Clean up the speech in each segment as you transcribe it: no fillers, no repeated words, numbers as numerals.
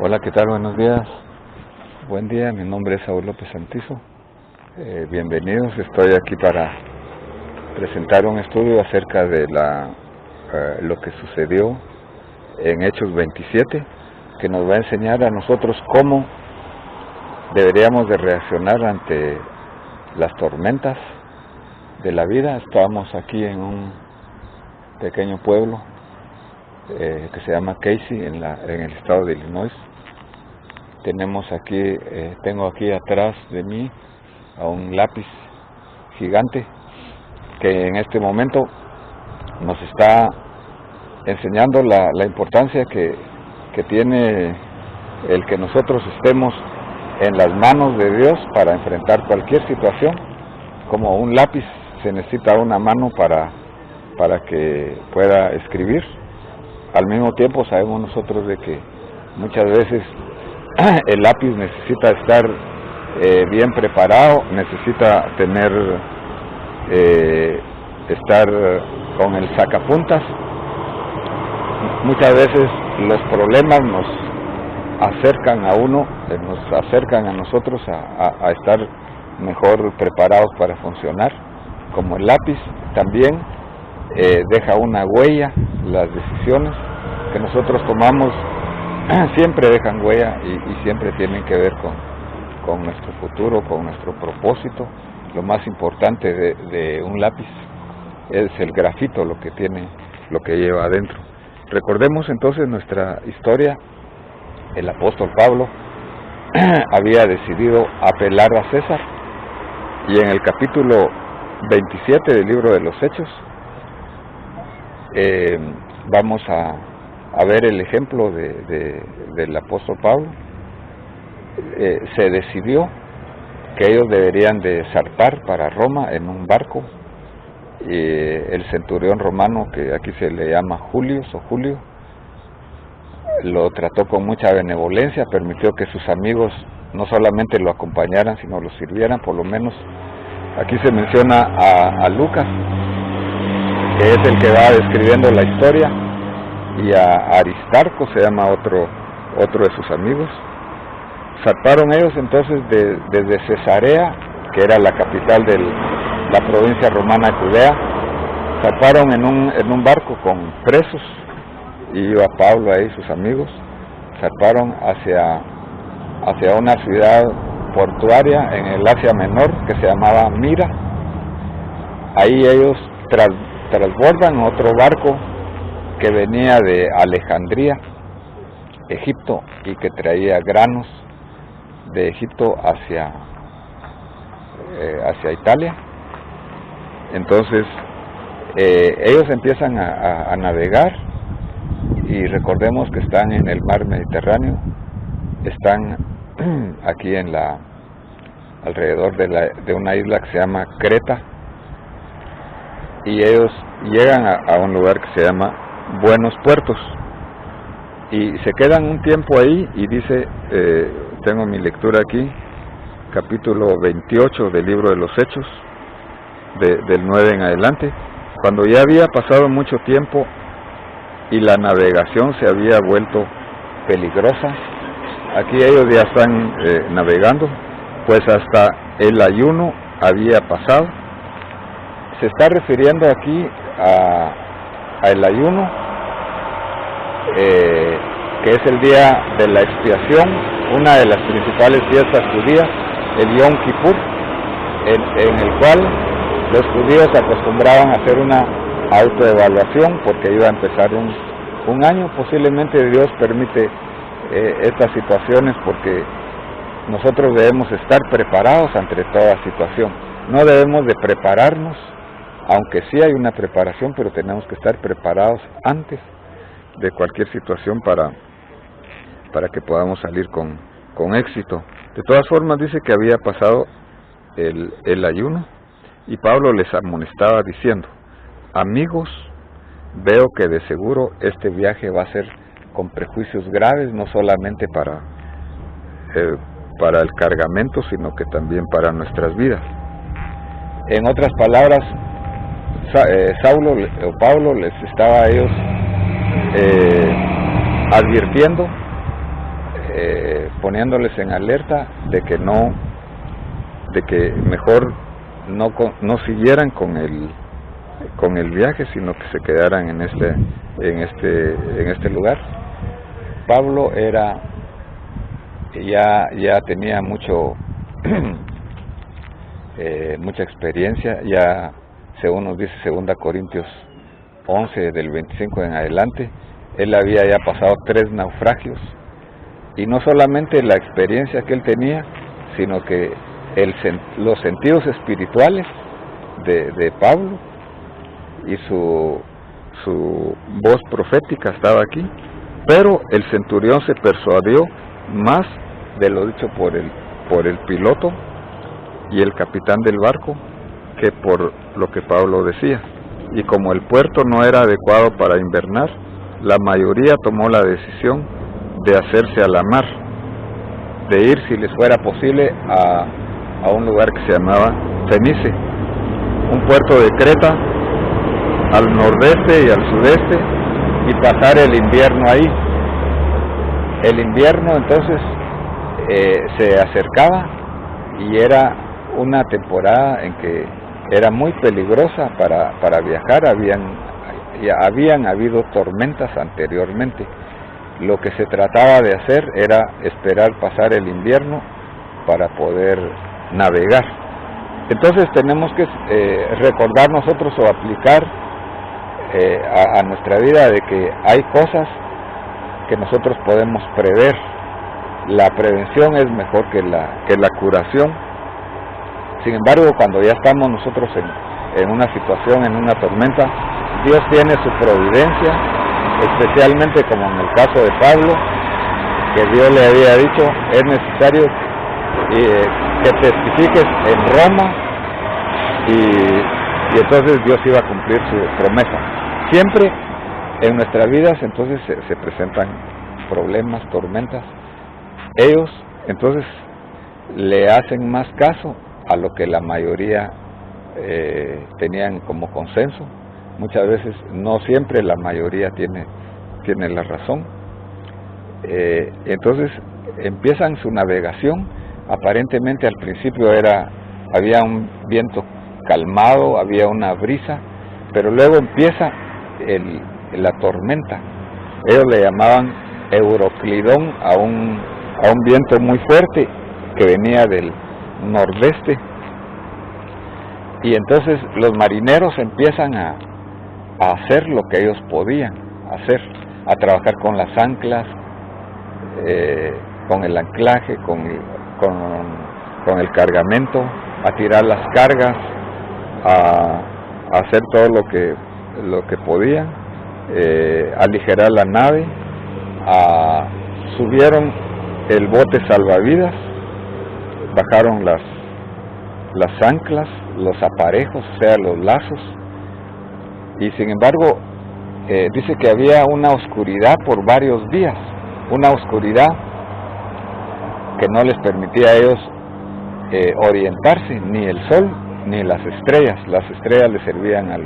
Hola, ¿qué tal? Buenos días. Buen día, mi nombre es Saúl López Santizo. Bienvenidos, estoy aquí para presentar un estudio acerca de lo que sucedió en Hechos 27, que nos va a enseñar a nosotros cómo deberíamos de reaccionar ante las tormentas de la vida. Estamos aquí en un pequeño pueblo que se llama Casey, en el estado de Illinois. Tengo aquí atrás de mí a un lápiz gigante que en este momento nos está enseñando la importancia que tiene el que nosotros estemos en las manos de Dios para enfrentar cualquier situación. Como un lápiz se necesita una mano para que pueda escribir. Al mismo tiempo sabemos nosotros de que muchas veces el lápiz necesita estar bien preparado, necesita estar con el sacapuntas. Muchas veces los problemas nos acercan a uno, nos acercan a nosotros a estar mejor preparados para funcionar. Como el lápiz también deja una huella. Las decisiones que nosotros tomamos siempre dejan huella y siempre tienen que ver con nuestro futuro, con nuestro propósito. Lo más importante de un lápiz es el grafito, lo que lleva adentro. Recordemos entonces nuestra historia. El apóstol Pablo había decidido apelar a César, y en el capítulo 27 del libro de los Hechos vamos a ver el ejemplo del apóstol Pablo. Se decidió que ellos deberían de zarpar para Roma en un barco. El centurión romano, que aquí se le llama Julio, lo trató con mucha benevolencia, permitió que sus amigos no solamente lo acompañaran, sino lo sirvieran. Por lo menos aquí se menciona a Lucas, que es el que va describiendo la historia, y a Aristarco, se llama otro de sus amigos. Zarparon ellos entonces desde Cesarea, que era la capital de la provincia romana de Judea. Zarparon en un barco con presos, y iba Pablo ahí, sus amigos. Zarparon hacia una ciudad portuaria en el Asia Menor que se llamaba Mira. Ahí ellos transbordan otro barco que venía de Alejandría, Egipto, y que traía granos de Egipto hacia Italia. Entonces ellos empiezan a navegar, y recordemos que están en el mar Mediterráneo, están aquí alrededor de una isla que se llama Creta, y ellos llegan a un lugar que se llama Buenos Puertos, y se quedan un tiempo ahí. Y dice, tengo mi lectura aquí, capítulo 28 del libro de los Hechos, del 9 en adelante: cuando ya había pasado mucho tiempo y la navegación se había vuelto peligrosa. Aquí ellos ya están navegando, pues hasta el ayuno había pasado. Se está refiriendo aquí a el ayuno, que es el día de la expiación, una de las principales fiestas judías, el Yom Kippur, en el cual los judíos acostumbraban a hacer una autoevaluación, porque iba a empezar un año. Posiblemente Dios permite estas situaciones porque nosotros debemos estar preparados ante toda situación. No debemos de prepararnos, aunque sí hay una preparación, pero tenemos que estar preparados antes de cualquier situación para que podamos salir con éxito. De todas formas, dice que había pasado el ayuno, y Pablo les amonestaba diciendo: amigos, veo que de seguro este viaje va a ser con prejuicios graves, no solamente para el cargamento, sino que también para nuestras vidas. En otras palabras, Pablo les estaba a ellos advirtiendo poniéndoles en alerta de que mejor no siguieran con el viaje, sino que se quedaran en este lugar. Pablo ya tenía mucha experiencia, ya según nos dice 2 Corintios 11 del 25 en adelante, él había ya pasado 3 naufragios, y no solamente la experiencia que él tenía, sino que los sentidos espirituales de Pablo y su voz profética estaba aquí, pero el centurión se persuadió más de lo dicho por el piloto y el capitán del barco que por lo que Pablo decía, y como el puerto no era adecuado para invernar, la mayoría tomó la decisión de hacerse a la mar, de ir si les fuera posible a un lugar que se llamaba Fenice, un puerto de Creta al nordeste y al sudeste, y pasar el invierno ahí. El invierno entonces se acercaba y era una temporada en que era muy peligrosa para viajar. Habían habido tormentas anteriormente. Lo que se trataba de hacer era esperar pasar el invierno para poder navegar. Entonces tenemos que recordar nosotros o aplicar a nuestra vida de que hay cosas que nosotros podemos prever. La prevención es mejor que la curación. Sin embargo, cuando ya estamos nosotros en una situación, en una tormenta, Dios tiene su providencia, especialmente como en el caso de Pablo, que Dios le había dicho, es necesario que testifiques en Roma, y entonces Dios iba a cumplir su promesa. Siempre en nuestras vidas entonces se presentan problemas, tormentas. Ellos entonces le hacen más caso a lo que la mayoría tenían como consenso. Muchas veces, no siempre la mayoría tiene la razón. Entonces empiezan su navegación. Aparentemente al principio había un viento calmado, había una brisa, pero luego empieza la tormenta. Ellos le llamaban Euroclidón a un viento muy fuerte que venía del nordeste, y entonces los marineros empiezan a hacer lo que ellos podían hacer, a trabajar con las anclas, con el anclaje, con el cargamento, a tirar las cargas, a hacer todo lo que podían, aligerar la nave, subieron el bote salvavidas, bajaron las anclas, los aparejos, o sea, los lazos, y sin embargo dice que había una oscuridad por varios días, una oscuridad que no les permitía a ellos orientarse, ni el sol ni las estrellas. Las estrellas les servían a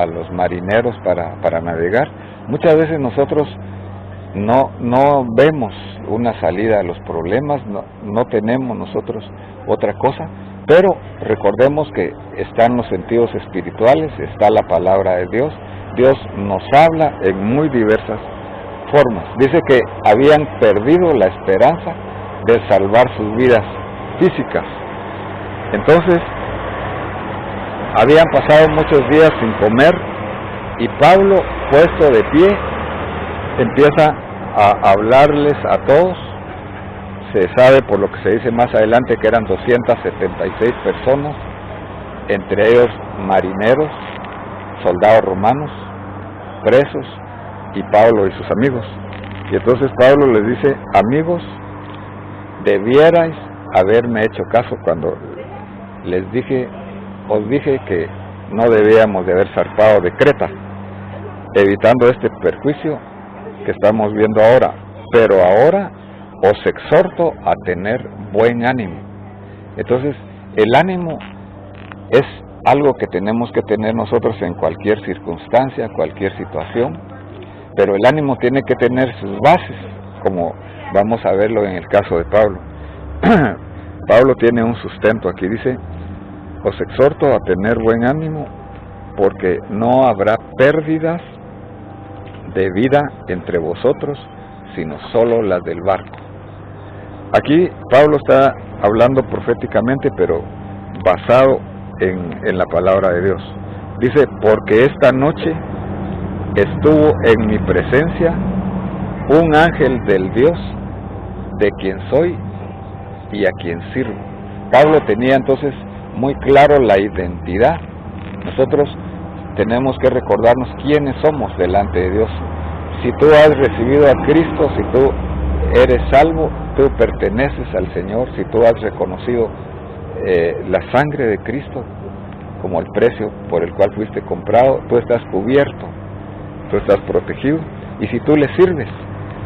los marineros para navegar. Muchas veces nosotros no vemos una salida a los problemas, no tenemos nosotros otra cosa, pero recordemos que están los sentidos espirituales, está la palabra de Dios. Dios nos habla en muy diversas formas. Dice que habían perdido la esperanza de salvar sus vidas físicas. Entonces, habían pasado muchos días sin comer, y Pablo, puesto de pie, empieza a hablarles a todos. Se sabe por lo que se dice más adelante que eran 276 personas, entre ellos marineros, soldados romanos, presos, y Pablo y sus amigos. Y entonces Pablo les dice: amigos, debierais haberme hecho caso cuando os dije que no debíamos de haber zarpado de Creta, evitando este perjuicio que estamos viendo ahora. Pero ahora os exhorto a tener buen ánimo. Entonces, el ánimo es algo que tenemos que tener nosotros en cualquier circunstancia, cualquier situación, pero el ánimo tiene que tener sus bases como vamos a verlo en el caso de Pablo. Pablo tiene un sustento aquí, dice: os exhorto a tener buen ánimo, porque no habrá pérdidas de vida entre vosotros, sino solo las del barco. Aquí Pablo está hablando proféticamente, pero basado en la palabra de Dios. Dice: porque esta noche estuvo en mi presencia un ángel del Dios, de quien soy y a quien sirvo. Pablo tenía entonces muy claro la identidad. Nosotros tenemos que recordarnos quiénes somos delante de Dios. Si tú has recibido a Cristo, si tú eres salvo, tú perteneces al Señor. Si tú has reconocido la sangre de Cristo como el precio por el cual fuiste comprado, tú estás cubierto, tú estás protegido. Y si tú le sirves,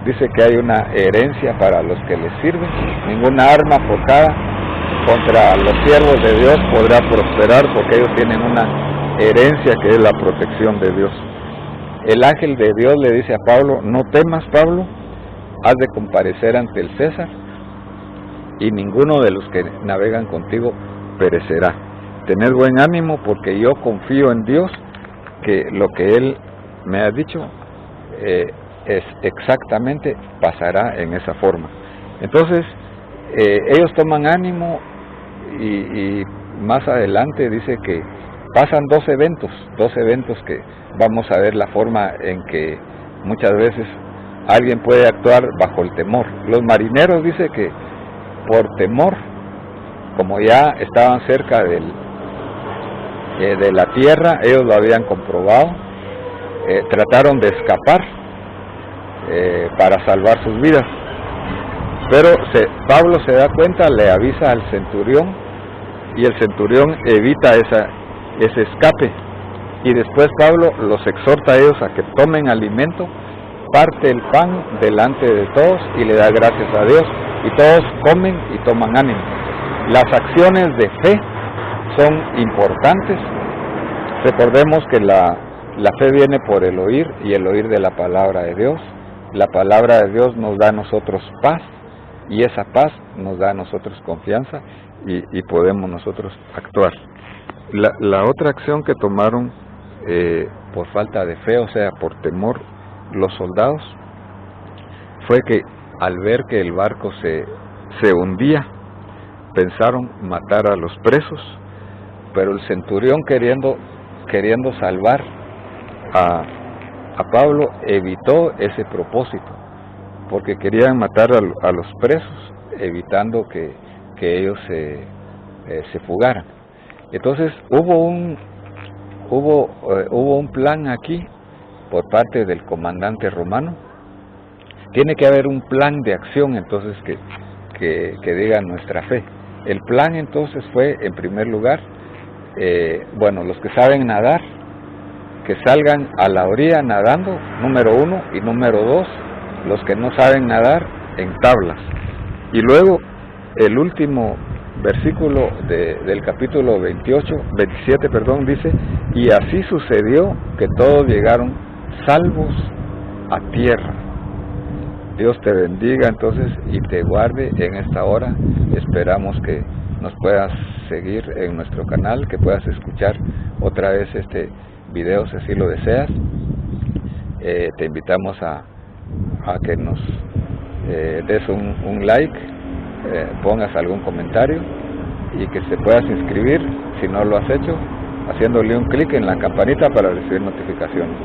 dice que hay una herencia para los que le sirven. Ninguna arma forjada contra los siervos de Dios podrá prosperar, porque ellos tienen una herencia que es la protección de Dios. El ángel de Dios le dice a Pablo: no temas, Pablo, has de comparecer ante el César, y ninguno de los que navegan contigo perecerá. Tened buen ánimo, porque yo confío en Dios, que lo que Él me ha dicho es exactamente pasará en esa forma. Entonces ellos toman ánimo, y más adelante dice que pasan dos eventos que vamos a ver la forma en que muchas veces alguien puede actuar bajo el temor. Los marineros, dice que por temor, como ya estaban cerca de la tierra, ellos lo habían comprobado, trataron de escapar para salvar sus vidas. Pero Pablo se da cuenta, le avisa al centurión, y el centurión evita ese escape. Y después Pablo los exhorta a ellos a que tomen alimento, parte el pan delante de todos y le da gracias a Dios, y todos comen y toman ánimo. Las acciones de fe son importantes. Recordemos que la fe viene por el oír, y el oír de la palabra de Dios. La palabra de Dios nos da a nosotros paz, y esa paz nos da a nosotros confianza, y podemos nosotros actuar. La otra acción que tomaron por falta de fe, o sea, por temor, los soldados, fue que al ver que el barco se hundía, pensaron matar a los presos, pero el centurión, queriendo salvar a Pablo, evitó ese propósito, porque querían matar a los presos, evitando que ellos se fugaran. Entonces hubo un plan aquí por parte del comandante romano. Tiene que haber un plan de acción entonces que diga nuestra fe. El plan entonces fue, en primer lugar, los que saben nadar, que salgan a la orilla nadando, número 1, y número 2, los que no saben nadar, en tablas. Y luego el último versículo del capítulo 27, dice: y así sucedió que todos llegaron salvos a tierra. Dios te bendiga entonces y te guarde en esta hora. Esperamos que nos puedas seguir en nuestro canal, que puedas escuchar otra vez este video si así lo deseas. Te invitamos a que nos des un like, pongas algún comentario, y que te puedas inscribir si no lo has hecho, haciéndole un clic en la campanita para recibir notificaciones.